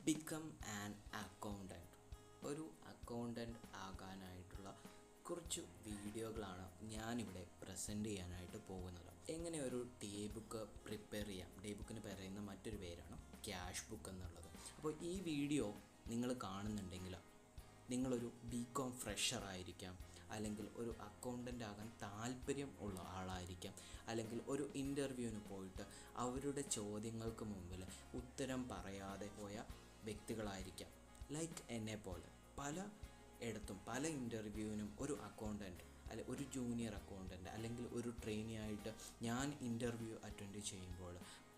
Become an accountant. ഒരു accountant ആകാനായിട്ടുള്ള കുറച്ച് വീഡിയോകളാണ് ഞാനിവിടെ പ്രസൻറ്റ് ചെയ്യാനായിട്ട് പോകുന്നത്. എങ്ങനെ ഒരു ഡേ ബുക്ക് പ്രിപ്പയർ ചെയ്യാം. ഡേ ബുക്കിന് പറയുന്ന മറ്റൊരു പേരാണ് ക്യാഷ് ബുക്ക് എന്നുള്ളത്. അപ്പോൾ ഈ വീഡിയോ നിങ്ങൾ കാണുന്നുണ്ടെങ്കിൽ നിങ്ങളൊരു ബികോം ഫ്രഷർ ആയിരിക്കാം, അല്ലെങ്കിൽ ഒരു അക്കൗണ്ടൻ്റ് ആകാൻ താല്പര്യം ഉള്ള ആളായിരിക്കാം, അല്ലെങ്കിൽ ഒരു ഇൻ്റർവ്യൂവിന് പോയിട്ട് അവരുടെ ചോദ്യങ്ങൾക്ക് മുമ്പിൽ ഉത്തരം പറയാതെ പോയ വ്യക്തികളായിരിക്കാം. ലൈക്ക് എന്നെ പോലെ പല പല ഇൻ്റർവ്യൂവിനും ഒരു അക്കൗണ്ടൻറ്റ് ഒരു ജൂനിയർ അക്കൗണ്ടൻറ്റ് അല്ലെങ്കിൽ ഒരു ട്രെയിനി ആയിട്ട് ഞാൻ ഇൻ്റർവ്യൂ അറ്റൻഡ് ചെയ്യുമ്പോൾ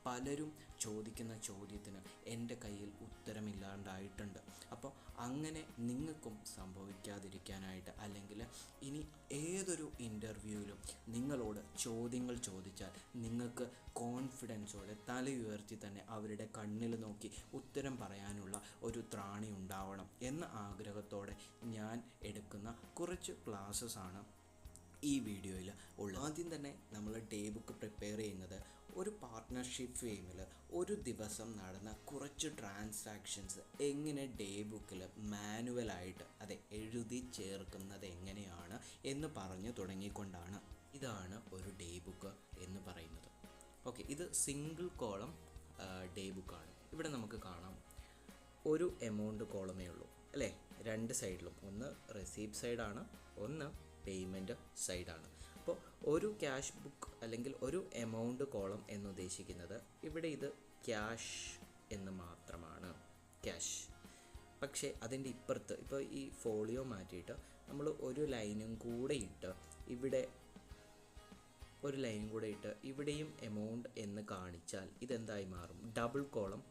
പലരും ചോദിക്കുന്ന ചോദ്യത്തിന് എൻ്റെ കയ്യിൽ ഉത്തരമില്ലാണ്ടായിട്ടുണ്ട്. അപ്പോൾ അങ്ങനെ നിങ്ങൾക്കും സംഭവിക്കാതിരിക്കാനായിട്ട്, അല്ലെങ്കിൽ ഇനി ഏതൊരു ഇൻ്റർവ്യൂവിലും നിങ്ങളോട് ചോദ്യങ്ങൾ ചോദിച്ചാൽ നിങ്ങൾക്ക് കോൺഫിഡൻസോടെ തലയുയർത്തി തന്നെ അവരുടെ കണ്ണിൽ നോക്കി ഉത്തരം പറയാനുള്ള ഒരു ത്രാണി ഉണ്ടാവണം എന്ന ആഗ്രഹത്തോടെ ഞാൻ എടുക്കുന്ന കുറച്ച് ക്ലാസ്സസാണ് ഈ വീഡിയോയിൽ ഉള്ളത്. ആദ്യം തന്നെ നമ്മൾ ഡേ ബുക്ക് പ്രിപ്പയർ ചെയ്യുന്നത് ഒരു പാർട്ട്ണർഷിപ്പ് ഫേമിൽ ഒരു ദിവസം നടന്ന കുറച്ച് ട്രാൻസാക്ഷൻസ് എങ്ങനെ ഡേ ബുക്കിൽ മാനുവലായിട്ട് എഴുതി ചേർക്കുന്നത് എങ്ങനെയാണ് എന്ന് പറഞ്ഞു തുടങ്ങിക്കൊണ്ടാണ്. ഇതാണ് ഒരു ഡേ ബുക്ക് എന്ന് പറയുന്നത്. ഓക്കെ, ഇത് സിംഗിൾ കോളം ഡേ ബുക്കാണ്. ഇവിടെ നമുക്ക് കാണാം ഒരു എമൗണ്ട് കോളമേ ഉള്ളൂ അല്ലേ, രണ്ട് സൈഡിലും. ഒന്ന് റെസീപ്റ്റ് സൈഡാണ്, ഒന്ന് പേയ്മെൻറ്റ് സൈഡാണ്. അപ്പോൾ ഒരു ക്യാഷ് ബുക്ക് അല്ലെങ്കിൽ ഒരു എമൗണ്ട് കോളം എന്നുദ്ദേശിക്കുന്നത് ഇവിടെ ഇത് ക്യാഷ് എന്ന് മാത്രമാണ്, ക്യാഷ്. പക്ഷേ അതിൻ്റെ ഇപ്പുറത്ത് ഇപ്പോൾ ഈ ഫോളിയോ മാറ്റിയിട്ട് നമ്മൾ ഒരു ലൈനും കൂടെ ഇട്ട് ഇവിടെയും എമൗണ്ട് എന്ന് കാണിച്ചാൽ ഇതെന്തായി മാറും? ഡബിൾ കോളം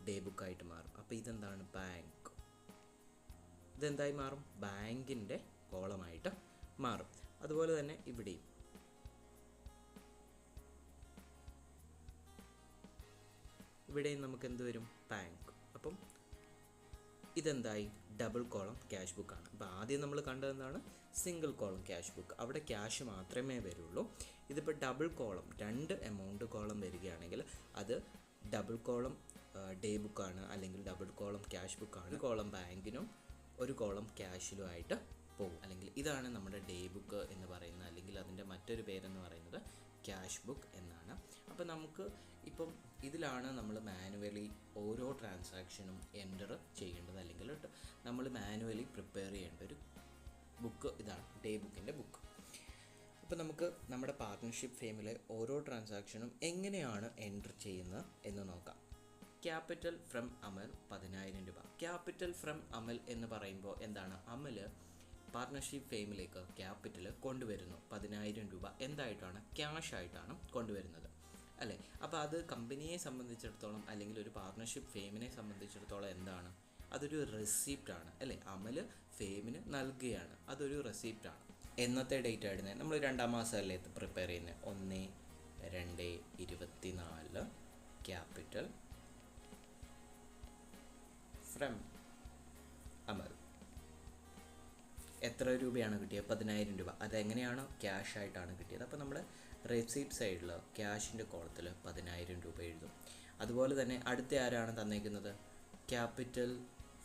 ഡേ ബുക്കായിട്ട് മാറും. അപ്പോൾ ഇതെന്താണ്? ബാങ്ക്. ഇതെന്തായി മാറും? ബാങ്കിൻ്റെ കോളമായിട്ട് മാറും. അതുപോലെ തന്നെ ഇവിടെയും നമുക്ക് എന്ത് വരും? ബാങ്ക്. അപ്പം ഇതെന്തായി? ഡബിൾ കോളം ക്യാഷ് ബുക്കാണ്. അപ്പോൾ ആദ്യം നമ്മൾ കണ്ടത് എന്താണ്? Single column cash book. അവിടെ ക്യാഷ് മാത്രമേ വരുള്ളൂ. ഇതിപ്പോൾ ഡബിൾ കോളം, രണ്ട് എമൗണ്ട് കോളം വരികയാണെങ്കിൽ അത് ഡബിൾ കോളം ഡേ ബുക്കാണ്, അല്ലെങ്കിൽ ഡബിൾ കോളം ക്യാഷ് ബുക്കാണ്. കോളം ബാങ്കിനും ഒരു കോളം ക്യാഷിലുമായിട്ട് പോകും. അല്ലെങ്കിൽ ഇതാണ് നമ്മുടെ ഡേ ബുക്ക് എന്ന് പറയുന്നത്, അല്ലെങ്കിൽ അതിൻ്റെ മറ്റൊരു പേരെന്ന് പറയുന്നത് ക്യാഷ് ബുക്ക് എന്നാണ്. അപ്പോൾ നമുക്ക് ഇപ്പം ഇതിലാണ് നമ്മൾ മാനുവലി ഓരോ ട്രാൻസാക്ഷനും എൻ്റർ ചെയ്യേണ്ടത്, അല്ലെങ്കിൽ നമ്മൾ മാനുവലി പ്രിപ്പയർ ചെയ്യേണ്ട ഒരു ബുക്ക് ഇതാണ് ഡേ ബുക്കിൻ്റെ ബുക്ക്. അപ്പോൾ നമുക്ക് നമ്മുടെ പാർട്ട്ണർഷിപ്പ് ഫേമിലെ ഓരോ ട്രാൻസാക്ഷനും എങ്ങനെയാണ് എൻ്റർ ചെയ്യുന്നത് എന്ന് നോക്കാം. ക്യാപിറ്റൽ ഫ്രം അമൽ 10,000 രൂപ. ക്യാപിറ്റൽ ഫ്രം അമൽ എന്ന് പറയുമ്പോൾ എന്താണ്? അമൽ പാർട്ട്ണർഷിപ്പ് ഫേമിലേക്ക് ക്യാപിറ്റൽ കൊണ്ടുവരുന്നു. 10,000 രൂപ എന്തായിട്ടാണ്? ക്യാഷ് ആയിട്ടാണ് കൊണ്ടുവരുന്നത് അല്ലേ. അപ്പോൾ അത് കമ്പനിയെ സംബന്ധിച്ചിടത്തോളം, അല്ലെങ്കിൽ ഒരു പാർട്ട്ണർഷിപ്പ് ഫേമിനെ സംബന്ധിച്ചിടത്തോളം എന്താണ്? അതൊരു റെസിപ്റ്റാണ് അല്ലേ. അമൽ ഫേമിന് നൽകുകയാണ്, അതൊരു റെസിപ്റ്റാണ്. എന്നത്തെ ഡേറ്റ് ആയിരുന്നു? നമ്മൾ 2-ാം മാസമല്ലേ പ്രിപ്പയർ ചെയ്യുന്നത്. 1/2/24 ക്യാപിറ്റൽ ഫ്രം അമൽ. എത്ര രൂപയാണ് കിട്ടിയത്? 10,000 രൂപ. അതെങ്ങനെയാണ്? ക്യാഷ് ആയിട്ടാണ് കിട്ടിയത്. അപ്പോൾ നമ്മൾ റെസിപ്റ്റ് സൈഡിൽ ക്യാഷിൻ്റെ കോളത്തിൽ 10,000 രൂപ എഴുതും. അതുപോലെ തന്നെ അടുത്ത ആരാണ് തന്നേക്കുന്നത്? ക്യാപിറ്റൽ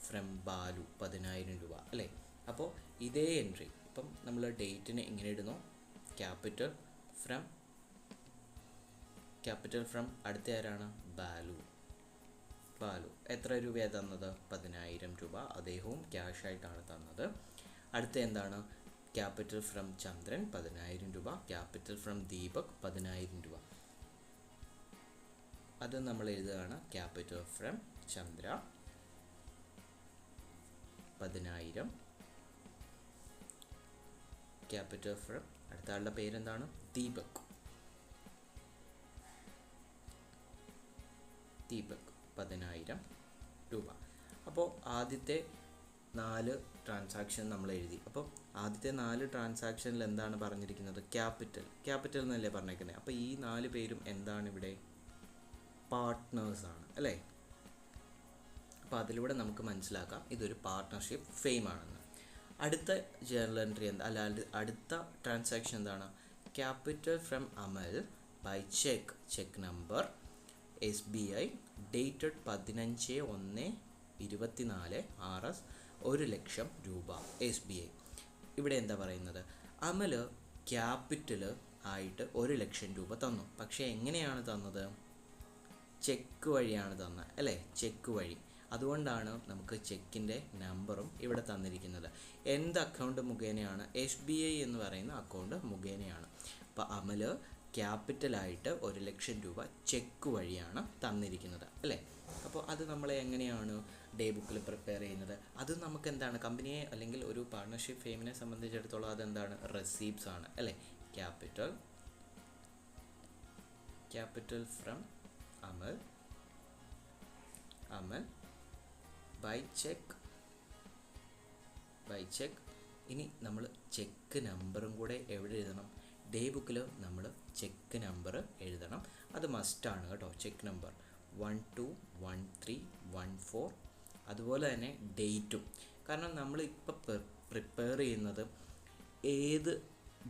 ഫ്രം ബാലു 10,000 രൂപ അല്ലേ. അപ്പോൾ ഇതേ എൻട്രി ഇപ്പം നമ്മൾ ഡേറ്റിന് ഇങ്ങനെ ഇടുന്നു. ക്യാപിറ്റൽ ഫ്രം അടുത്ത ആരാണ്? ബാലു. എത്ര രൂപയാണ് തന്നത്? 10,000 രൂപ. അദ്ദേഹവും ക്യാഷ് ആയിട്ടാണ് തന്നത്. അടുത്ത എന്താണ്? ക്യാപിറ്റൽ ഫ്രം ചന്ദ്രൻ 10,000 രൂപ. ക്യാപിറ്റൽ ഫ്രം ദീപക് 10,000 രൂപ. അത് നമ്മൾ എഴുതുകയാണ്. Capital from Chandra 10,000. Capital from അടുത്ത ആളുടെ പേരെന്താണ്? ദീപക് 10,000 രൂപ. അപ്പോൾ ആദ്യത്തെ 4 ട്രാൻസാക്ഷൻ നമ്മൾ എഴുതി. അപ്പോൾ ആദ്യത്തെ 4 ട്രാൻസാക്ഷനിൽ എന്താണ് പറഞ്ഞിരിക്കുന്നത്? ക്യാപിറ്റൽ എന്നല്ലേ പറഞ്ഞേക്കുന്നത്. അപ്പോൾ ഈ 4 പേരും എന്താണ് ഇവിടെ? പാർട്ട്നേഴ്സാണ് അല്ലേ. അപ്പോൾ അതിലൂടെ നമുക്ക് മനസ്സിലാക്കാം ഇതൊരു പാർട്ട്ണർഷിപ്പ് ഫെയിം ആണെന്ന്. അടുത്ത ജേർണൽ എൻട്രി അടുത്ത ട്രാൻസാക്ഷൻ എന്താണ്? Capital from Amal by cheque number SBI dated 15/1 RS 1,00,000 രൂപ SBI. ഇവിടെ എന്താ പറയുന്നത്, അമൽ ക്യാപിറ്റൽ ആയിട്ട് 1,00,000 രൂപ തന്നു. പക്ഷേ എങ്ങനെയാണ് തന്നത്? ചെക്ക് വഴിയാണ് തന്നത് അല്ലേ, ചെക്ക് വഴി. അതുകൊണ്ടാണ് നമുക്ക് ചെക്കിൻ്റെ നമ്പറും ഇവിടെ തന്നിരിക്കുന്നത്. എന്ത് അക്കൗണ്ട് മുഖേനയാണ്? SBI എന്ന് പറയുന്ന അക്കൗണ്ട് മുഖേനയാണ്. അപ്പോൾ അമൽ ക്യാപിറ്റലായിട്ട് 1,00,000 രൂപ ചെക്ക് വഴിയാണ് തന്നിരിക്കുന്നത് അല്ലേ. അപ്പോൾ അത് നമ്മൾ എങ്ങനെയാണ് ഡേ ബുക്കിൽ പ്രിപ്പയർ ചെയ്യുന്നത്? അത് നമുക്ക് എന്താണ്, കമ്പനിയെ അല്ലെങ്കിൽ ഒരു പാർട്ണർഷിപ്പ് ഫേമിനെ സംബന്ധിച്ചിടത്തോളം അതെന്താണ്, റെസീപ്റ്റ്സ് ആണ് അല്ലേ. Capital from Amal by cheque. ഇനി നമ്മൾ ചെക്ക് നമ്പറും കൂടെ എവിടെ എഴുതണം? ഡേ ബുക്കിൽ നമ്മൾ ചെക്ക് നമ്പർ എഴുതണം. അത് മസ്റ്റാണ് കേട്ടോ. Check number 121314. അതുപോലെ തന്നെ ഡേറ്റും. കാരണം നമ്മൾ ഇപ്പോൾ പ്രിപ്പയർ ചെയ്യുന്നത് ഏത്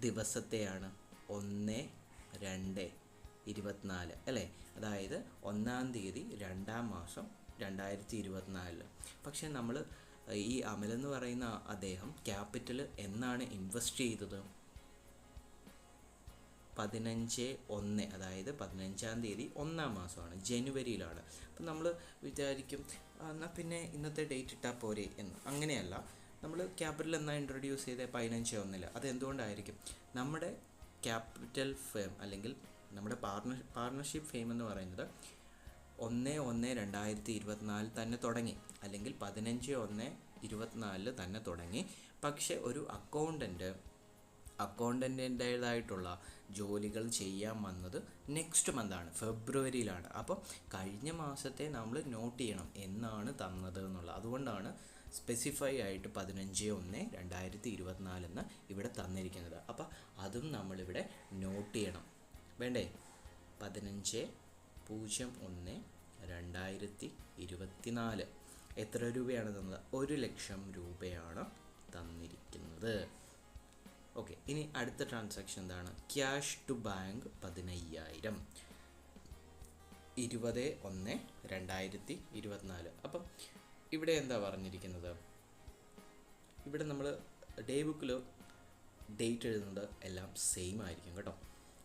ദിവസത്തെയാണ്? 1/2/24 അല്ലേ. അതായത് 1-ാം തീയതി 2-ാം മാസം 2024. പക്ഷേ നമ്മൾ ഈ അമലെന്ന് പറയുന്ന അദ്ദേഹം ക്യാപിറ്റൽ എന്നാണ് ഇൻവെസ്റ്റ് ചെയ്തത്? 15/1, അതായത് 15-ാം തീയതി 1-ാം മാസമാണ്, ജനുവരിയിലാണ്. അപ്പം നമ്മൾ വിചാരിക്കും എന്നാൽ പിന്നെ ഇന്നത്തെ ഡേറ്റ് ഇട്ടാൽ പോരെ എന്ന്. അങ്ങനെയല്ല, നമ്മൾ ക്യാപിറ്റൽ എന്നാണ് ഇൻട്രൊഡ്യൂസ് ചെയ്തത് 15/1. അതെന്തുകൊണ്ടായിരിക്കും? നമ്മുടെ ക്യാപിറ്റൽ ഫേം അല്ലെങ്കിൽ നമ്മുടെ പാർട്ണർഷിപ്പ് ഫേം എന്ന് പറയുന്നത് 1/1/2024 തന്നെ തുടങ്ങി, അല്ലെങ്കിൽ 15/1/24 തന്നെ തുടങ്ങി. പക്ഷെ ഒരു അക്കൗണ്ടൻറ്റിൻ്റേതായിട്ടുള്ള ജോലികൾ ചെയ്യാൻ വന്നത് നെക്സ്റ്റ് മന്താണ്, ഫെബ്രുവരിയിലാണ്. അപ്പോൾ കഴിഞ്ഞ മാസത്തെ നമ്മൾ നോട്ട് ചെയ്യണം എന്നാണ് തന്നത് എന്നുള്ളത്. അതുകൊണ്ടാണ് സ്പെസിഫൈ ആയിട്ട് 15/1/2024 എന്ന് ഇവിടെ തന്നിരിക്കുന്നത്. അപ്പോൾ അതും നമ്മളിവിടെ നോട്ട് ചെയ്യണം വേണ്ടേ. 15/01/2024 എത്ര രൂപയാണ് തന്നത്? 1,00,000 രൂപയാണ് തന്നിരിക്കുന്നത്. ഓക്കെ, ഇനി അടുത്ത ട്രാൻസാക്ഷൻ എന്താണ്? Cash to bank 15,000 20/1/2024. അപ്പം ഇവിടെ എന്താ പറഞ്ഞിരിക്കുന്നത്? ഇവിടെ നമ്മൾ ഡേ ബുക്കിൽ ഡേറ്റ് എഴുതുന്നത് എല്ലാം സെയിം ആയിരിക്കും കേട്ടോ.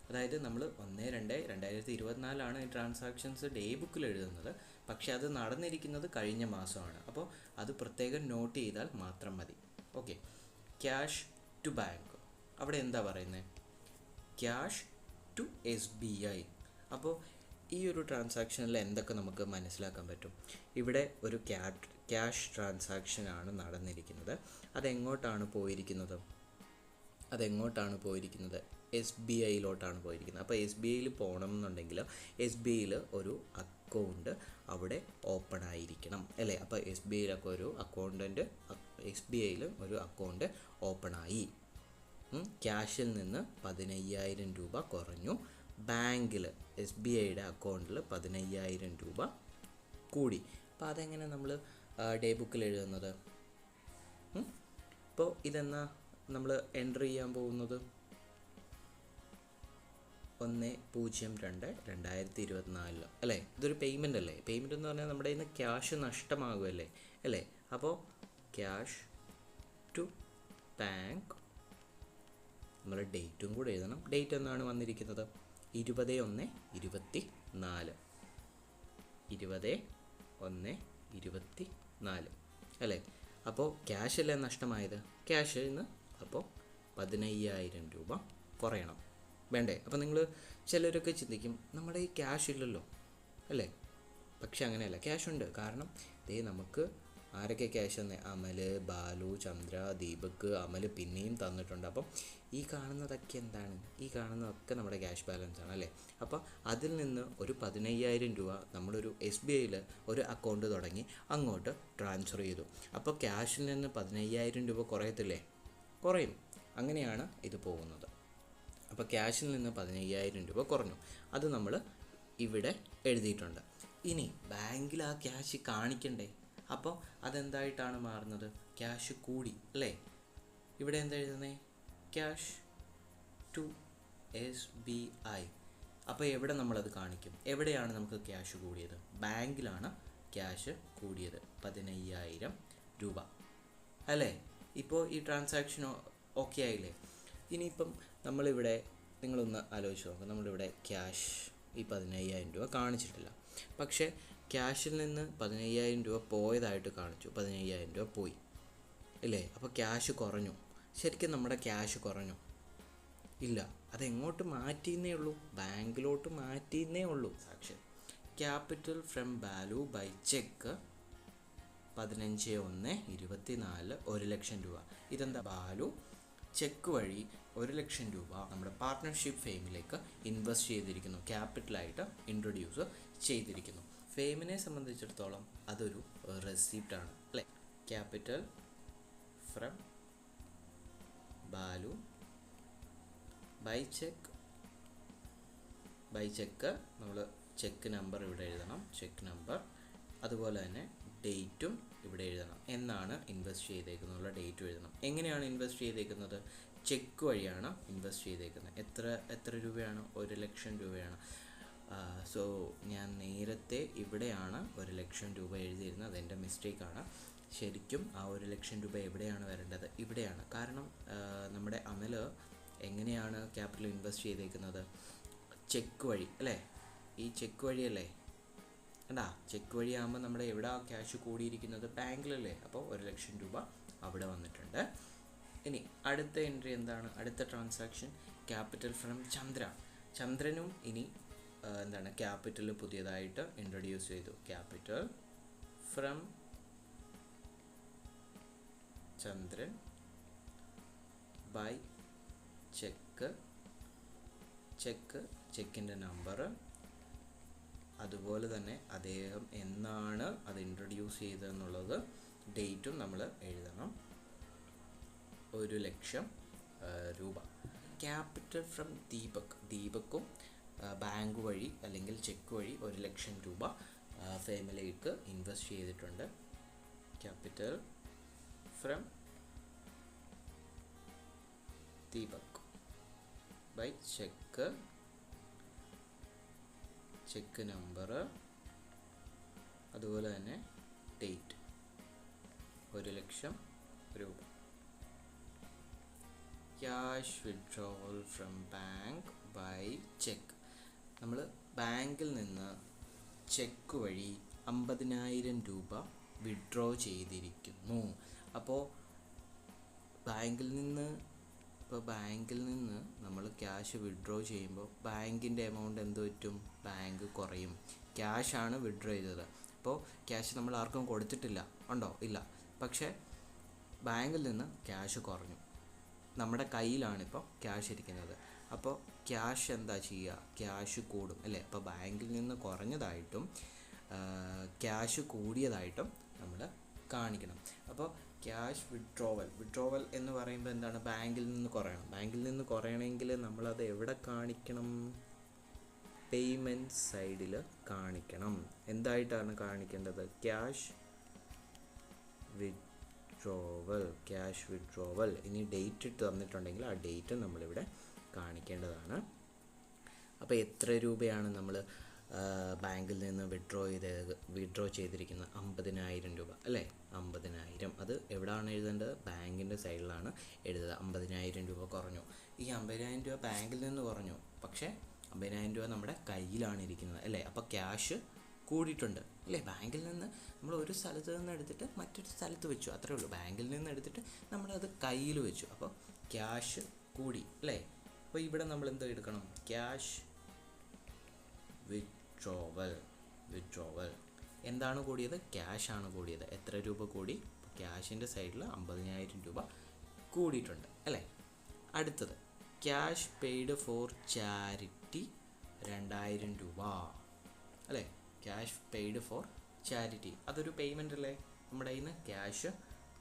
അതായത് നമ്മൾ 1/2/2024 ഈ ട്രാൻസാക്ഷൻസ് ഡേ ബുക്കിൽ എഴുതുന്നത്. പക്ഷേ അത് നടന്നിരിക്കുന്നത് കഴിഞ്ഞ മാസമാണ്. അപ്പോൾ അത് പ്രത്യേകം നോട്ട് ചെയ്താൽ മാത്രം മതി. ഓക്കെ, ക്യാഷ് ടു ബാങ്ക് അവിടെ എന്താ പറയുന്നത്? Cash to SBI. അപ്പോൾ ഈ ഒരു ട്രാൻസാക്ഷനിൽ എന്തൊക്കെ നമുക്ക് മനസ്സിലാക്കാൻ പറ്റും? ഇവിടെ ഒരു ക്യാഷ് ട്രാൻസാക്ഷനാണ് നടന്നിരിക്കുന്നത്. അതെങ്ങോട്ടാണ് പോയിരിക്കുന്നത്? SBIയിലോട്ടാണ് പോയിരിക്കുന്നത്. അപ്പോൾ SBIയിൽ പോകണം എന്നുണ്ടെങ്കിൽ SBIയിൽ ഒരു അക്കൗണ്ട് അവിടെ ഓപ്പൺ ആയിരിക്കണം അല്ലേ. അപ്പോൾ SBIയിലൊക്കെ ഒരു SBIയിൽ ഒരു അക്കൗണ്ട് ഓപ്പൺ ആയി. ക്യാഷിൽ നിന്ന് 15,000 രൂപ കുറഞ്ഞു. ബാങ്കിൽ SBIയുടെ അക്കൗണ്ടിൽ 15,000 രൂപ കൂടി. അപ്പോൾ അതെങ്ങനെ നമ്മൾ ഡേ ബുക്കിൽ എഴുതുന്നത്? ഇപ്പോൾ ഇതെന്നാ നമ്മൾ എൻട്രി ചെയ്യാൻ പോകുന്നത്? 1/02/2024 അല്ലേ. ഇതൊരു പേയ്മെൻ്റ് അല്ലേ. പേയ്മെൻ്റ് എന്ന് പറഞ്ഞാൽ നമ്മുടെ കയ്യിൽ നിന്ന് ക്യാഷ് നഷ്ടമാകുമല്ലേ അല്ലേ. അപ്പോൾ ക്യാഷ് ടു ബാങ്ക് നമ്മൾ ഡേറ്റും കൂടെ എഴുതണം. ഡേറ്റ് എന്നാണ് വന്നിരിക്കുന്നത്? 20/1/24 20/1/24 അല്ലേ. അപ്പോൾ ക്യാഷ് അല്ലേ നഷ്ടമായത്? ക്യാഷിൽ നിന്ന് അപ്പോൾ 15,000 രൂപ കുറയണം വേണ്ടേ. അപ്പോൾ നിങ്ങൾ ചിലരൊക്കെ ചിന്തിക്കും നമ്മുടെ ഈ ക്യാഷ് ഇല്ലല്ലോ അല്ലേ. പക്ഷെ അങ്ങനെയല്ല, ക്യാഷ് ഉണ്ട്. കാരണം നമുക്ക് ആരൊക്കെ ക്യാഷ് തന്നെ? അമൽ, ബാലു, ചന്ദ്ര, ദീപക്, അമൽ പിന്നെയും തന്നിട്ടുണ്ട്. അപ്പം ഈ കാണുന്നതൊക്കെ എന്താണ്? ഈ കാണുന്നതൊക്കെ നമ്മുടെ ക്യാഷ് ബാലൻസ് ആണ് അല്ലേ. അപ്പോൾ അതിൽ നിന്ന് ഒരു 15,000 രൂപ നമ്മളൊരു SBIയിൽ ഒരു അക്കൗണ്ട് തുടങ്ങി അങ്ങോട്ട് ട്രാൻസ്ഫർ ചെയ്തു. അപ്പോൾ ക്യാഷിൽ നിന്ന് 15,000 രൂപ കുറയത്തില്ലേ? കുറയും. അങ്ങനെയാണ് ഇത് പോകുന്നത്. അപ്പോൾ ക്യാഷിൽ നിന്ന് 15,000 രൂപ കുറഞ്ഞു. അത് നമ്മൾ ഇവിടെ എഴുതിയിട്ടുണ്ട്. ഇനി ബാങ്കിൽ ആ ക്യാഷ് കാണിക്കണ്ടേ? അപ്പോൾ അതെന്തായിട്ടാണ് മാറുന്നത്? ക്യാഷ് കൂടി അല്ലേ. ഇവിടെ എന്താ എഴുതുന്നത്? Cash to SBI. അപ്പോൾ എവിടെ നമ്മളത് കാണിക്കും? എവിടെയാണ് നമുക്ക് ക്യാഷ് കൂടിയത്? ബാങ്കിലാണ് ക്യാഷ് കൂടിയത് 15,000 രൂപ അല്ലേ. ഇപ്പോൾ ഈ ട്രാൻസാക്ഷൻ ഓക്കെ ആയില്ലേ. ഇനിയിപ്പം നമ്മളിവിടെ നിങ്ങളൊന്ന് ആലോചിച്ച് നോക്കുക, നമ്മളിവിടെ ക്യാഷ് ഈ 15,000 രൂപ കാണിച്ചിട്ടില്ല, പക്ഷേ ക്യാഷിൽ നിന്ന് 15,000 രൂപ പോയതായിട്ട് കാണിച്ചു. 15,000 രൂപ പോയി ഇല്ലേ. അപ്പോൾ ക്യാഷ് കുറഞ്ഞു. ശരിക്കും നമ്മുടെ ക്യാഷ് കുറഞ്ഞു ഇല്ല, അതെങ്ങോട്ട് മാറ്റിയെന്നേ ഉള്ളൂ, ബാങ്കിലോട്ട് മാറ്റിയെന്നേ ഉള്ളൂ. സാക്ഷൻ capital from value by cheque 15/1/24 1,00,000 രൂപ. ഇതെന്താ, വാല്യൂ ചെക്ക് വഴി 1,00,000 രൂപ നമ്മുടെ പാർട്ട്ണർഷിപ്പ് ഫെയിമിലേക്ക് ഇൻവെസ്റ്റ് ചെയ്തിരിക്കുന്നു, ക്യാപിറ്റലായിട്ട് ഇൻട്രൊഡ്യൂസ് ചെയ്തിരിക്കുന്നു. ഫെയിമിനെ സംബന്ധിച്ചിടത്തോളം അതൊരു റെസിപ്റ്റാണ് അല്ലേ. Capital from value by cheque നമ്മൾ ചെക്ക് നമ്പർ ഇവിടെ എഴുതണം, ചെക്ക് നമ്പർ, അതുപോലെ തന്നെ ഡേറ്റും ഇവിടെ എഴുതണം. എന്നാണ് ഇൻവെസ്റ്റ് ചെയ്തേക്കുന്നുള്ള ഡേറ്റും എഴുതണം. എങ്ങനെയാണ് ഇൻവെസ്റ്റ് ചെയ്തേക്കുന്നത്? ചെക്ക് വഴിയാണ് ഇൻവെസ്റ്റ് ചെയ്തേക്കുന്നത്. എത്ര രൂപയാണ്? 1,00,000 രൂപയാണ്. സോ ഞാൻ നേരത്തെ ഇവിടെയാണ് 1,00,000 രൂപ എഴുതിയിരുന്നത്, അതെൻ്റെ മിസ്റ്റേക്കാണ്. ശരിക്കും ആ 1,00,000 രൂപ എവിടെയാണ് വരേണ്ടത്? ഇവിടെയാണ്. കാരണം നമ്മുടെ അമൽ എങ്ങനെയാണ് ക്യാപിറ്റൽ ഇൻവെസ്റ്റ് ചെയ്തേക്കുന്നത്? ചെക്ക് വഴി അല്ലേ. ഈ ചെക്ക് വഴിയല്ലേ കണ്ടാ, ചെക്ക് വഴിയാകുമ്പോൾ നമ്മുടെ എവിടെ ക്യാഷ് കൂടിയിരിക്കുന്നത്? ബാങ്കിലല്ലേ. അപ്പോൾ 1,00,000 രൂപ അവിടെ വന്നിട്ടുണ്ട്. ഇനി അടുത്ത എൻട്രി എന്താണ്? അടുത്ത ട്രാൻസാക്ഷൻ ക്യാപിറ്റൽ ഫ്രം ചന്ദ്രനും ഇനി എന്താണ്, ക്യാപിറ്റൽ പുതിയതായിട്ട് ഇൻട്രൊഡ്യൂസ് ചെയ്തു. ക്യാപിറ്റൽ ഫ്രം ചന്ദ്രൻ ബൈ ചെക്കിൻ്റെ നമ്പർ, അതുപോലെ തന്നെ അദ്ദേഹം എന്നാണ് അത് ഇൻട്രൊഡ്യൂസ് ചെയ്തതെന്നുള്ളത് ഡേറ്റും നമ്മൾ എഴുതണം. 1,00,000 രൂപ. ക്യാപിറ്റൽ ഫ്രം ദീപക്കും ബാങ്ക് വഴി അല്ലെങ്കിൽ ചെക്ക് വഴി 1,00,000 രൂപ ഫേമിലേക്ക് ഇൻവെസ്റ്റ് ചെയ്തിട്ടുണ്ട്. Capital from Deepak by cheque number, അതുപോലെ തന്നെ ഡേറ്റ് 1,00,000 രൂപ. Cash withdrawal from bank by cheque. നമ്മൾ ബാങ്കിൽ നിന്ന് ചെക്ക് വഴി 50,000 രൂപ വിഡ്രോ ചെയ്തിരിക്കുന്നു. അപ്പോൾ ബാങ്കിൽ നിന്ന് നമ്മൾ ക്യാഷ് വിഡ്രോ ചെയ്യുമ്പോൾ ബാങ്കിൻ്റെ എമൗണ്ട് എന്ത് പറ്റും? ബാങ്ക് കുറയും. ക്യാഷാണ് വിഡ്രോ ചെയ്തത്. അപ്പോൾ ക്യാഷ് നമ്മൾ ആർക്കും കൊടുത്തിട്ടില്ല, ഉണ്ടോ? ഇല്ല. പക്ഷേ ബാങ്കിൽ നിന്ന് ക്യാഷ് കുറഞ്ഞു, നമ്മുടെ കയ്യിലാണിപ്പോൾ ക്യാഷ് ഇരിക്കുന്നത്. അപ്പോൾ ക്യാഷ് എന്താ ചെയ്യുക? ക്യാഷ് കൂടും അല്ലേ. അപ്പോൾ ബാങ്കിൽ നിന്ന് കുറഞ്ഞതായിട്ടും ക്യാഷ് കൂടിയതായിട്ടും നമ്മൾ കാണിക്കണം. അപ്പോൾ ക്യാഷ് വിഡ്രോവൽ എന്ന് പറയുമ്പോൾ എന്താണ്? ബാങ്കിൽ നിന്ന് കുറയണം. ബാങ്കിൽ നിന്ന് കുറയണമെങ്കിൽ നമ്മളത് എവിടെ കാണിക്കണം? പേയ്മെൻറ്റ് സൈഡിൽ കാണിക്കണം. എന്തായിട്ടാണ് കാണിക്കേണ്ടത്? Cash withdrawal. ഇനി ഡേറ്റ് ഇട്ട് തന്നിട്ടുണ്ടെങ്കിൽ ആ ഡേറ്റ് നമ്മളിവിടെ കാണിക്കേണ്ടതാണ്. അപ്പോൾ എത്ര രൂപയാണ് നമ്മൾ ബാങ്കിൽ നിന്ന് വിഡ്രോ ചെയ്തിരിക്കുന്നത്? 50,000 രൂപ അല്ലേ. 50,000 അത് എവിടെയാണ് എഴുതേണ്ടത്? ബാങ്കിൻ്റെ സൈഡിലാണ് എഴുതുക. 50,000 രൂപ കുറഞ്ഞു. ഈ 50,000 രൂപ ബാങ്കിൽ നിന്ന് കുറഞ്ഞു, പക്ഷേ 50,000 രൂപ നമ്മുടെ കയ്യിലാണ് ഇരിക്കുന്നത് അല്ലേ. അപ്പോൾ ക്യാഷ് കൂടിയിട്ടുണ്ട് അല്ലേ. ബാങ്കിൽ നിന്ന് നമ്മൾ ഒരു സ്ഥലത്ത് നിന്ന് എടുത്തിട്ട് മറ്റൊരു സ്ഥലത്ത് വെച്ചു, അത്രേ ഉള്ളൂ. ബാങ്കിൽ നിന്ന് എടുത്തിട്ട് നമ്മളത് കയ്യിൽ വെച്ചു, അപ്പോൾ ക്യാഷ് കൂടി അല്ലേ. അപ്പോൾ ഇവിടെ നമ്മൾ എന്തോ എടുക്കണം? Cash withdrawal. എന്താണ് കൂടിയത്? ക്യാഷാണ് കൂടിയത്. എത്ര രൂപ കൂടി? ക്യാഷിൻ്റെ സൈഡിൽ 50,000 രൂപ കൂടിയിട്ടുണ്ട് അല്ലേ. അടുത്തത് ക്യാഷ് പെയ്ഡ് ഫോർ ചാരിറ്റി 2,000 രൂപ അല്ലേ. ക്യാഷ് പെയ്ഡ് ഫോർ ചാരിറ്റി, അതൊരു പേയ്മെൻ്റ് അല്ലേ. നമ്മുടെ കയ്യിൽ നിന്ന് ക്യാഷ്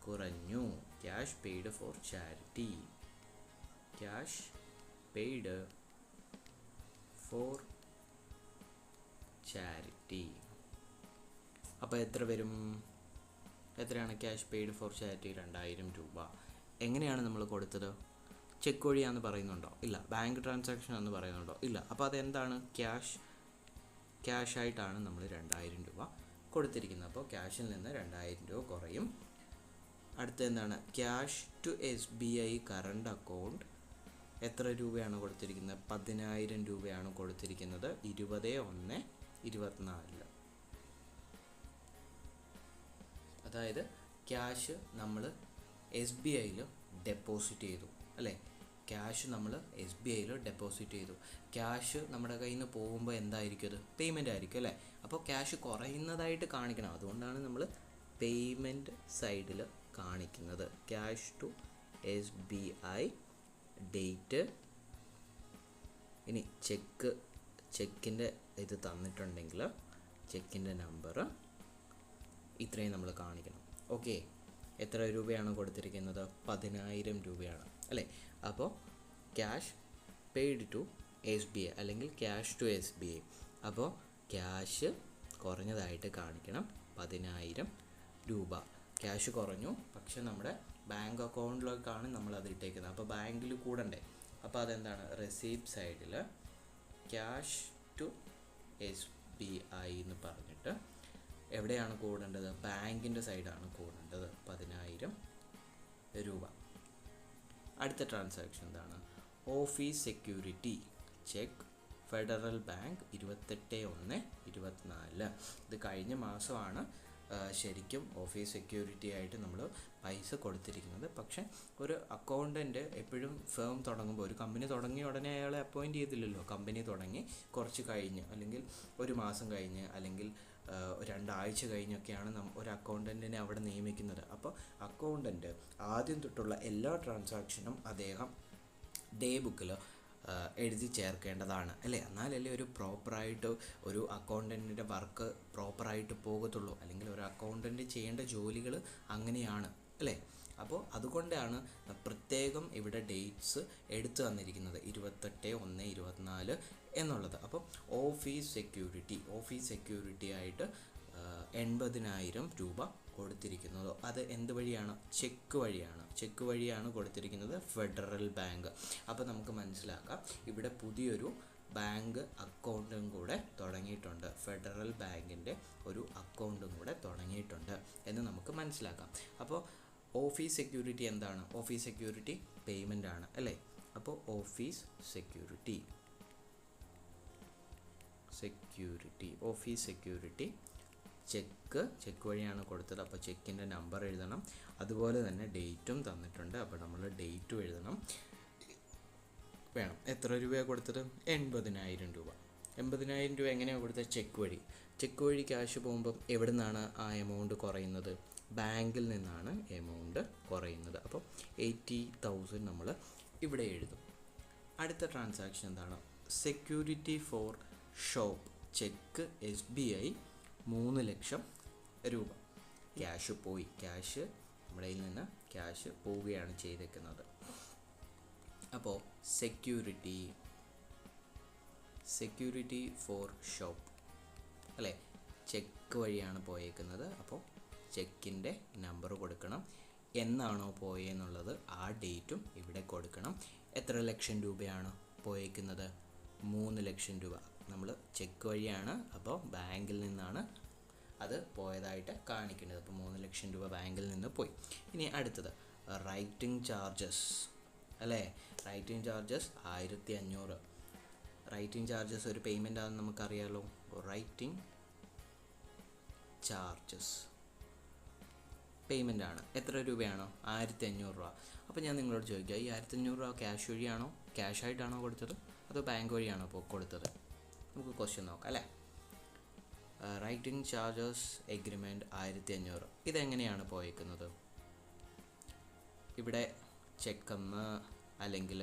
കുറഞ്ഞു. Cash paid for charity. Cash paid for charity. അപ്പോൾ എത്ര വരും? എത്രയാണ് ക്യാഷ് പെയ്ഡ് ഫോർ ചാരിറ്റി? 2,000 രൂപ. എങ്ങനെയാണ് നമ്മൾ കൊടുത്തത്? ചെക്ക് വഴിയാണെന്ന് പറയുന്നുണ്ടോ? ഇല്ല. ബാങ്ക് ട്രാൻസാക്ഷൻ എന്ന് പറയുന്നുണ്ടോ? ഇല്ല. അപ്പോൾ അതെന്താണ്? ക്യാഷായിട്ടാണ് നമ്മൾ 2,000 രൂപ കൊടുത്തിരിക്കുന്നത്. അപ്പോൾ ക്യാഷിൽ നിന്ന് 2000 രൂപ കുറയും. അടുത്ത എന്താണ്? Cash to SBI current account എത്ര രൂപയാണ് കൊടുത്തിരിക്കുന്നത്? 10,000 രൂപയാണ് കൊടുത്തിരിക്കുന്നത് 20/1/24. അതായത് ക്യാഷ് നമ്മൾ SBIയിൽ ഡെപ്പോസിറ്റ് ചെയ്തു അല്ലേ? ക്യാഷ് നമ്മൾ SBIയിൽ ഡെപ്പോസിറ്റ് ചെയ്തു. ക്യാഷ് നമ്മുടെ കയ്യിൽ നിന്ന് പോകുമ്പോൾ എന്തായിരിക്കും? അത് പേയ്മെൻ്റ് ആയിരിക്കും അല്ലേ? അപ്പോൾ ക്യാഷ് കുറയുന്നതായിട്ട് കാണിക്കണം. അതുകൊണ്ടാണ് നമ്മൾ പേയ്മെൻറ്റ് സൈഡിൽ കാണിക്കുന്നത്. Cash to SBI date. ഇനി ചെക്കിൻ്റെ ഇത് തന്നിട്ടുണ്ടെങ്കിൽ ചെക്കിൻ്റെ നമ്പർ ഇത്രയും നമ്മൾ കാണിക്കണം. ഓക്കെ, എത്ര രൂപയാണ് കൊടുത്തിരിക്കുന്നത്? 10,000 രൂപയാണ് അല്ലേ? അപ്പോൾ ക്യാഷ് പെയ്ഡ് ടു SBI അല്ലെങ്കിൽ ക്യാഷ് ടു SBI. അപ്പോൾ ക്യാഷ് കുറഞ്ഞതായിട്ട് കാണിക്കണം 10,000 രൂപ. ക്യാഷ് കുറഞ്ഞു, പക്ഷെ നമ്മുടെ ബാങ്ക് അക്കൗണ്ടിലേക്കാണ് നമ്മളത് ഇട്ടേക്കുന്നത്. അപ്പോൾ ബാങ്കിൽ കൂടണ്ടേ? അപ്പോൾ അതെന്താണ്? റെസീപ്റ്റ് സൈഡിൽ ക്യാഷ് ടു SBI എന്ന് പറഞ്ഞിട്ട് എവിടെയാണ് കൂടേണ്ടത്? ബാങ്കിൻ്റെ സൈഡാണ് കൂടേണ്ടത് 10,000 രൂപ. അടുത്ത ട്രാൻസാക്ഷൻ എന്താണ്? Office security check federal bank 28/1/24. ഇത് കഴിഞ്ഞ മാസമാണ് ശരിക്കും ഓഫീസ് സെക്യൂരിറ്റി ആയിട്ട് നമ്മൾ പൈസ കൊടുത്തിരിക്കുന്നത്. പക്ഷേ ഒരു അക്കൗണ്ടൻറ്റ് എപ്പോഴും ഫേം തുടങ്ങുമ്പോൾ, ഒരു കമ്പനി തുടങ്ങിയ ഉടനെ അയാളെ അപ്പോയിൻറ്റ് ചെയ്തില്ലല്ലോ. കമ്പനി തുടങ്ങി കുറച്ച് കഴിഞ്ഞ് അല്ലെങ്കിൽ ഒരു മാസം കഴിഞ്ഞ് അല്ലെങ്കിൽ 2 ആഴ്ച കഴിഞ്ഞൊക്കെയാണ് ഒരു അക്കൗണ്ടൻറ്റിനെ അവിടെ നിയമിക്കുന്നത്. അപ്പോൾ അക്കൗണ്ടൻറ്റ് ആദ്യം തൊട്ടുള്ള എല്ലാ ട്രാൻസാക്ഷനും അദ്ദേഹം ഡേ ബുക്കിൽ എഴുതി ചേർക്കേണ്ടതാണ് അല്ലേ? എന്നാലല്ലേ ഒരു പ്രോപ്പറായിട്ട് ഒരു അക്കൗണ്ടൻറ്റിൻ്റെ വർക്ക് പ്രോപ്പറായിട്ട് പോകത്തുള്ളൂ. അല്ലെങ്കിൽ ഒരു അക്കൗണ്ടൻറ്റ് ചെയ്യേണ്ട ജോലികൾ അങ്ങനെയാണ് അല്ലേ? അപ്പോൾ അതുകൊണ്ടാണ് പ്രത്യേകം ഇവിടെ ഡേറ്റ്സ് എടുത്തു തന്നിരിക്കുന്നത് 28/1/24 എന്നുള്ളത്. അപ്പോൾ ഓഫീസ് സെക്യൂരിറ്റി ആയിട്ട് 80,000 രൂപ കൊടുത്തിരിക്കുന്നത്. അത് എന്ത് വഴിയാണ്? ചെക്ക് വഴിയാണ് കൊടുത്തിരിക്കുന്നത്, ഫെഡറൽ ബാങ്ക്. അപ്പോൾ നമുക്ക് മനസ്സിലാക്കാം ഇവിടെ പുതിയൊരു ബാങ്ക് അക്കൗണ്ടും കൂടെ തുടങ്ങിയിട്ടുണ്ട്. ഫെഡറൽ ബാങ്കിൻ്റെ ഒരു അക്കൗണ്ടും കൂടെ തുടങ്ങിയിട്ടുണ്ട് എന്ന് നമുക്ക് മനസ്സിലാക്കാം. അപ്പോൾ ഓഫീസ് സെക്യൂരിറ്റി എന്താണ്? ഓഫീസ് സെക്യൂരിറ്റി പേയ്മെൻ്റ് ആണ് അല്ലേ? അപ്പോൾ ഓഫീസ് സെക്യൂരിറ്റി ചെക്ക് വഴിയാണ് കൊടുത്തത്. അപ്പോൾ ചെക്കിൻ്റെ നമ്പർ എഴുതണം. അതുപോലെ തന്നെ ഡേറ്റും തന്നിട്ടുണ്ട്. അപ്പോൾ നമ്മൾ ഡേറ്റും എഴുതണം വേണം. എത്ര രൂപയാണ് കൊടുത്തത്? 80,000 രൂപ. 80,000 രൂപ എങ്ങനെയാണ് കൊടുത്തത്? ചെക്ക് വഴി ക്യാഷ് പോകുമ്പം എവിടെ നിന്നാണ് ആ എമൗണ്ട് കുറയുന്നത്? ബാങ്കിൽ നിന്നാണ് എമൗണ്ട് കുറയുന്നത്. അപ്പോൾ 80,000 നമ്മൾ ഇവിടെ എഴുതും. അടുത്ത ട്രാൻസാക്ഷൻ എന്താണ്? Security for shop check SBI 3 ലക്ഷം രൂപ. ക്യാഷ് പോയി, നമ്മുടെ കയ്യിൽ നിന്ന് ക്യാഷ് പോവുകയാണ് ചെയ്തേക്കുന്നത്. അപ്പോൾ സെക്യൂരിറ്റി ഫോർ ഷോപ്പ് അല്ലേ? ചെക്ക് വഴിയാണ് പോയേക്കുന്നത്. അപ്പോൾ ചെക്കിൻ്റെ നമ്പർ കൊടുക്കണം. എന്നാണോ പോയെന്നുള്ളത് ആ ഡേറ്റും ഇവിടെ കൊടുക്കണം. എത്ര ലക്ഷം രൂപയാണ് പോയേക്കുന്നത്? 3 ലക്ഷം രൂപ. നമ്മൾ ചെക്ക് വഴിയാണ്, അപ്പോൾ ബാങ്കിൽ നിന്നാണ് അത് പോയതായിട്ട് കാണിക്കേണ്ടത്. അപ്പോൾ 3 ലക്ഷം രൂപ ബാങ്കിൽ നിന്ന് പോയി. ഇനി അടുത്തത് റൈറ്റിംഗ് ചാർജസ് അല്ലേ? Writing charges 1500. റൈറ്റിംഗ് ചാർജസ് ഒരു പേയ്മെൻ്റ് ആണെന്ന് നമുക്കറിയാലോ. റൈറ്റിംഗ് ചാർജസ് പേയ്മെൻ്റ് ആണ്. എത്ര രൂപയാണോ? 1500 രൂപ. അപ്പോൾ ഞാൻ നിങ്ങളോട് ചോദിക്കുക, ഈ 1500 രൂപ ക്യാഷ് വഴിയാണോ, ക്യാഷ് ആയിട്ടാണോ കൊടുത്തത്, അതോ ബാങ്ക് വഴിയാണോ കൊടുത്തത്? നമുക്ക് ക്വസ്റ്റ്യൻ നോക്കാം അല്ലേ? Writing charges agreement 1500. ഇതെങ്ങനെയാണ് പോയേക്കുന്നത്? ഇവിടെ ചെക്കെന്ന് അല്ലെങ്കിൽ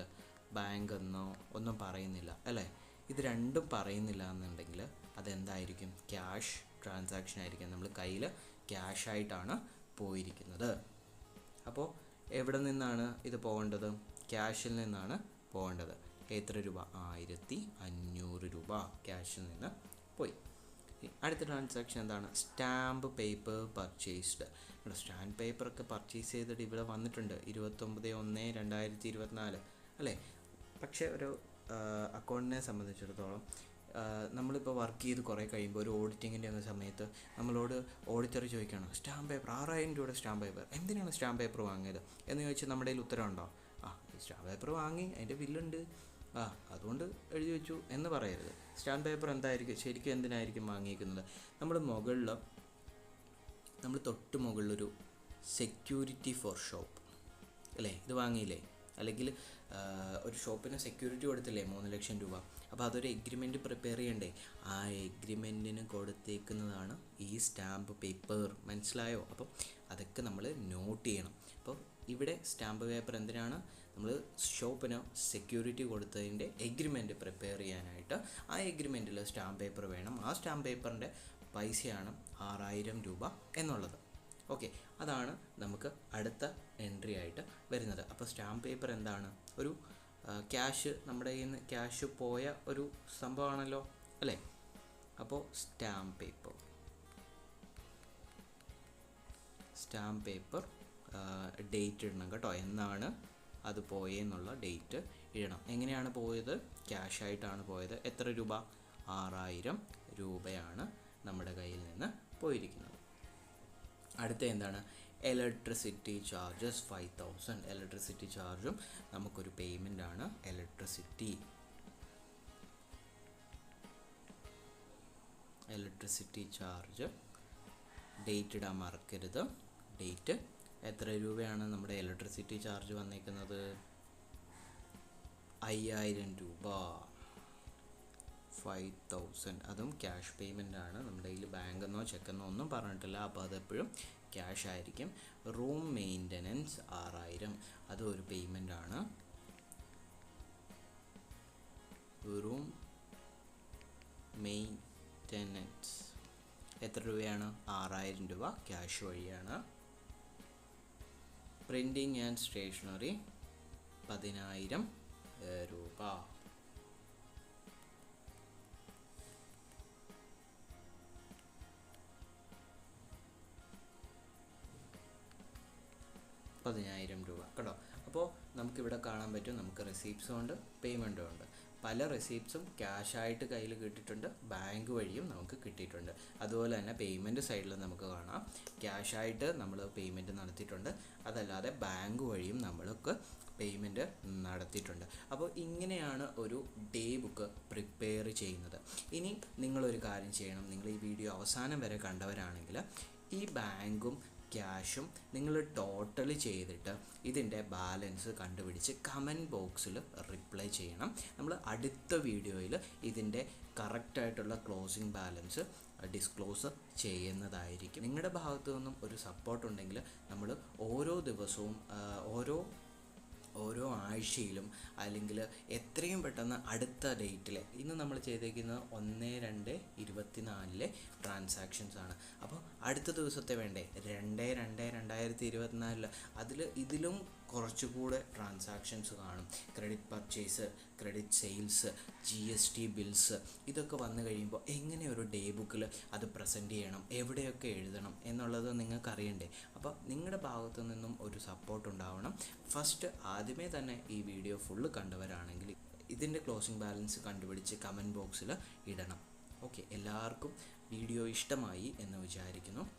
ബാങ്ക് എന്നോ ഒന്നും പറയുന്നില്ല അല്ലേ? ഇത് രണ്ടും പറയുന്നില്ല എന്നുണ്ടെങ്കിൽ അതെന്തായിരിക്കും? ക്യാഷ് ട്രാൻസാക്ഷൻ ആയിരിക്കും. നമ്മൾ കയ്യിൽ ക്യാഷായിട്ടാണ് പോയിരിക്കുന്നത്. അപ്പോൾ എവിടെ നിന്നാണ് ഇത് പോകേണ്ടത്? ക്യാഷിൽ നിന്നാണ് പോകേണ്ടത്. എത്ര രൂപ? 1500 രൂപ ക്യാഷിൽ നിന്ന് പോയി. അടുത്ത ട്രാൻസാക്ഷൻ എന്താണ്? Stamp paper purchased. ഇവിടെ സ്റ്റാമ്പ് പേപ്പറൊക്കെ പർച്ചേസ് ചെയ്തിട്ട് ഇവിടെ വന്നിട്ടുണ്ട് 29/1/2024 അല്ലേ? പക്ഷേ ഒരു അക്കൗണ്ടിനെ സംബന്ധിച്ചിടത്തോളം നമ്മളിപ്പോൾ വർക്ക് ചെയ്ത് കുറേ കഴിയുമ്പോൾ ഒരു ഓഡിറ്റിങ്ങിൻ്റെ ഒക്കെ സമയത്ത് നമ്മളോട് ഓഡിറ്റർ ചോദിക്കണം സ്റ്റാമ്പ് പേപ്പർ 6000 രൂപയുടെ സ്റ്റാമ്പ് പേപ്പർ എന്തിനാണ് സ്റ്റാമ്പ് പേപ്പർ വാങ്ങിയത് എന്ന് ചോദിച്ചാൽ നമ്മുടെ കയ്യിൽ ഉത്തരവുണ്ടോ? സ്റ്റാമ്പ് പേപ്പർ വാങ്ങി, അതിൻ്റെ ബില്ലുണ്ട്, അതുകൊണ്ട് എഴുതി വെച്ചു എന്ന് പറയരുത്. സ്റ്റാമ്പ് പേപ്പർ എന്തായിരിക്കും, ശരിക്കും എന്തിനായിരിക്കും വാങ്ങിയിരിക്കുന്നത്? നമ്മൾ തൊട്ട് മുകളിലൊരു സെക്യൂരിറ്റി ഫോർ ഷോപ്പ് അല്ലേ, ഇത് വാങ്ങിയില്ലേ? അല്ലെങ്കിൽ ഒരു ഷോപ്പിന് സെക്യൂരിറ്റി കൊടുത്തില്ലേ 3 ലക്ഷം രൂപ. അപ്പോൾ അതൊരു എഗ്രിമെൻറ്റ് പ്രിപ്പയർ ചെയ്യണ്ടേ? ആ എഗ്രിമെൻറ്റിന് കൊടുത്തേക്കുന്നതാണ് ഈ സ്റ്റാമ്പ് പേപ്പർ. മനസ്സിലായോ? അപ്പം അതൊക്കെ നമ്മൾ നോട്ട് ചെയ്യണം. അപ്പോൾ ഇവിടെ സ്റ്റാമ്പ് പേപ്പർ എന്തിനാണ്? നമ്മൾ ഷോപ്പിന് സെക്യൂരിറ്റി കൊടുത്തതിൻ്റെ എഗ്രിമെൻറ്റ് പ്രിപ്പയർ ചെയ്യാനായിട്ട്. ആ എഗ്രിമെൻറ്റിൽ സ്റ്റാമ്പ് പേപ്പർ വേണം. ആ സ്റ്റാമ്പ് പേപ്പറിൻ്റെ പൈസയാണ് 6000 രൂപ എന്നുള്ളത്. ഓക്കെ, അതാണ് നമുക്ക് അടുത്ത എൻട്രി ആയിട്ട് വരുന്നത്. അപ്പോൾ സ്റ്റാമ്പ് പേപ്പർ എന്താണ്? ഒരു ക്യാഷ്, നമ്മുടെ കയ്യിൽ നിന്ന് ക്യാഷ് പോയ ഒരു സംഭവമാണല്ലോ അല്ലേ? അപ്പോൾ സ്റ്റാമ്പ് പേപ്പർ ഡേറ്റ് ഇടണം കേട്ടോ. എന്നാണ് അത് പോയെന്നുള്ള ഡേറ്റ് ഇടണം. എങ്ങനെയാണ് പോയത്? ക്യാഷായിട്ടാണ് പോയത്. എത്ര രൂപ? 6000 രൂപയാണ് നമ്മുടെ കയ്യിൽ നിന്ന് പോയിരിക്കുന്നത്. അടുത്ത എന്താണ്? Electricity charges 5000. ഇലക്ട്രിസിറ്റി ചാർജും നമുക്കൊരു പേയ്മെൻ്റ് ആണ്. ഇലക്ട്രിസിറ്റി ചാർജ് ഡേറ്റ് ഇടാൻ മറക്കരുത്. ഡേറ്റ് എത്ര രൂപയാണ് നമ്മുടെ ഇലക്ട്രിസിറ്റി ചാർജ് വന്നേക്കുന്നത്? 5000 രൂപ. 5000 അതും ക്യാഷ് പേയ്മെൻ്റ് ആണ്. നമ്മുടെ കയ്യിൽ ബാങ്കെന്നോ ചെക്കെന്നോ ഒന്നും പറഞ്ഞിട്ടില്ല. അപ്പോൾ അതെപ്പോഴും ക്യാഷ് ആയിരിക്കും. റൂം മെയിൻ്റനൻസ് 6000, അതും ഒരു പേയ്മെൻ്റ് ആണ്. റൂം മെയിൻ്റനൻസ് എത്ര രൂപയാണ്? 6000 രൂപ ക്യാഷ് വഴിയാണ്. പ്രിൻറ്റിങ് ആൻഡ് സ്റ്റേഷനറി 10000 രൂപ. കേട്ടോ. അപ്പോൾ നമുക്കിവിടെ കാണാൻ പറ്റും, നമുക്ക് റെസീപ്റ്റ്സും ഉണ്ട്, പേയ്മെൻറ്റും ഉണ്ട്. പല റെസീപ്റ്റ്സും ക്യാഷായിട്ട് കയ്യിൽ കിട്ടിയിട്ടുണ്ട്, ബാങ്ക് വഴിയും നമുക്ക് കിട്ടിയിട്ടുണ്ട്. അതുപോലെ തന്നെ പേയ്മെൻറ്റ് സൈഡിൽ നമുക്ക് കാണാം, ക്യാഷായിട്ട് നമ്മൾ പേയ്മെൻറ്റ് നടത്തിയിട്ടുണ്ട്, അതല്ലാതെ ബാങ്ക് വഴിയും നമ്മൾക്ക് പേയ്മെൻറ്റ് നടത്തിയിട്ടുണ്ട്. അപ്പോൾ ഇങ്ങനെയാണ് ഒരു ഡേ ബുക്ക് പ്രിപ്പയർ ചെയ്യുന്നത്. ഇനി നിങ്ങളൊരു കാര്യം ചെയ്യണം. നിങ്ങൾ ഈ വീഡിയോ അവസാനം വരെ കണ്ടവരാണെങ്കിൽ ഈ ബാങ്കും ക്യാഷും നിങ്ങൾ ടോട്ടൽ ചെയ്തിട്ട് ഇതിൻ്റെ ബാലൻസ് കണ്ടുപിടിച്ച് കമൻറ്റ് ബോക്സിൽ റിപ്ലൈ ചെയ്യണം. നമ്മൾ അടുത്ത വീഡിയോയിൽ ഇതിൻ്റെ കറക്റ്റായിട്ടുള്ള ക്ലോസിംഗ് ബാലൻസ് ഡിസ്ക്ലോസ് ചെയ്യുന്നതായിരിക്കും. നിങ്ങളുടെ ഭാഗത്തു നിന്നും ഒരു സപ്പോർട്ട് ഉണ്ടെങ്കിൽ നമ്മൾ ഓരോ ദിവസവും ഓരോ ആഴ്ചയിലും അല്ലെങ്കിൽ എത്രയും പെട്ടെന്ന് അടുത്ത ഡേറ്റിൽ, ഇന്ന് നമ്മൾ ചെയ്തേക്കുന്നത് 1/2/24 ട്രാൻസാക്ഷൻസ് ആണ്. അപ്പോൾ അടുത്ത ദിവസത്തെ വേണ്ടേ 2/2/2024 ഇതിലും കുറച്ചുകൂടെ ട്രാൻസാക്ഷൻസ് കാണും. Credit purchase, credit sales, GST bills, ഇതൊക്കെ വന്നു കഴിയുമ്പോൾ എങ്ങനെ ഒരു ഡേ ബുക്കിൽ അത് പ്രസൻറ്റ് ചെയ്യണം, എവിടെയൊക്കെ എഴുതണം എന്നുള്ളത് നിങ്ങൾക്ക് അറിയണ്ടേ. അപ്പോൾ നിങ്ങളുടെ ഭാഗത്തു നിന്നും ഒരു സപ്പോർട്ട് ഉണ്ടാവണം. ഫസ്റ്റ് ആദ്യമേ തന്നെ ഈ വീഡിയോ ഫുള്ള് കണ്ടവരാണെങ്കിൽ ഇതിൻ്റെ ക്ലോസിംഗ് ബാലൻസ് കണ്ടുപിടിച്ച് കമൻറ്റ് ബോക്സിൽ ഇടണം. ഓക്കെ, എല്ലാവർക്കും വീഡിയോ ഇഷ്ടമായി എന്ന് വിചാരിക്കുന്നു.